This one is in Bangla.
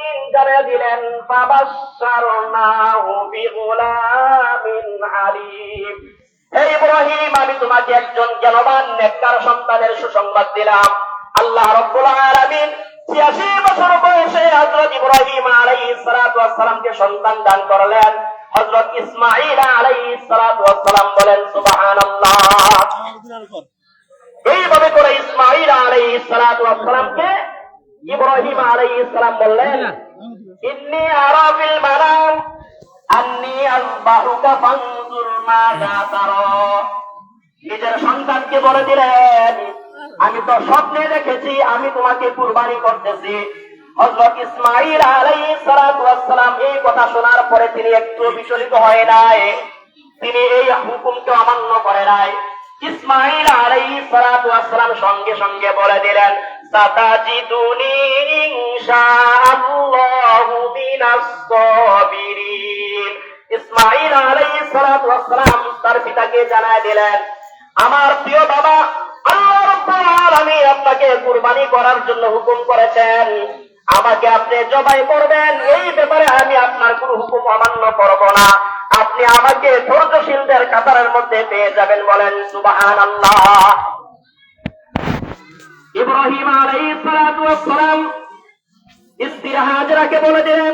আলামিন জানিয়ে দিলেন ফাবাশশারনাহু বিগুলামিন হালিম। হে ইব্রাহিম, আমি তোমাকে একজন জ্ঞানবান নেককার সন্তানের সুসংবাদ দিলাম। আল্লাহ রাব্বুল আলামিন ৮৬ বছর বয়সে হযরত ইব্রাহিম আলাইহিস সালাতু ওয়াস সালামকে সন্তান দান করলেন। হযরত ইসমাঈল আলাইহিস সালাতু ওয়াস সালাম বলেন সুবহানাল্লাহ। এইভাবে করে ইসমাঈল আলাইহিস সালাতু ওয়াস সালামকে ইব্রাহিম আলাইহিস সালাম বললেন, ইন্নী আরা ফিল মানাম আন্নী আযবাহুকা ফানজুর মাযা তারা। নিজের সন্তানকে বলে দিলেন, আমি তো স্বপ্নে দেখেছি আমি তোমাকে কুরবানি করতেছি। হযরত ইসমাঈল আলাইহিস সালাতু ওয়াস সালাম এই কথা শোনার পরে তিনি একটু বিচলিত হয় নাই, তিনি এই হুকুমকে অমান্য করে নাই। ইসমাঈল আলাইহিস সালাতু ওয়াস সালাম সঙ্গে সঙ্গে বলে দিলেন, সাতাজিদুনি ইনশাআল্লাহু মিনাস সাবিরিন। ইসমাঈল আলাইহিস সালাতু ওয়াস সালাম তার পিতাকে জানায় দিলেন, আমার প্রিয় বাবা, আল্লাহ রাব্বুল আলামিন আপনাকে কুরবানি করার জন্য হুকুম করেছেন, আমাকে আপনি জবাই করবেন, এই ব্যাপারে আমি আপনার কোনো হুকুম অমান্য করব না। আপনি আমাকে ধৈর্যশীলদের কাতারের মধ্যে পেয়ে যাবেন। বলেন সুবহানাল্লাহ। ইব্রাহিম আলাইহিস সালাতু ওয়াস সালাম স্ত্রী হাজরাকে বলে দিলেন,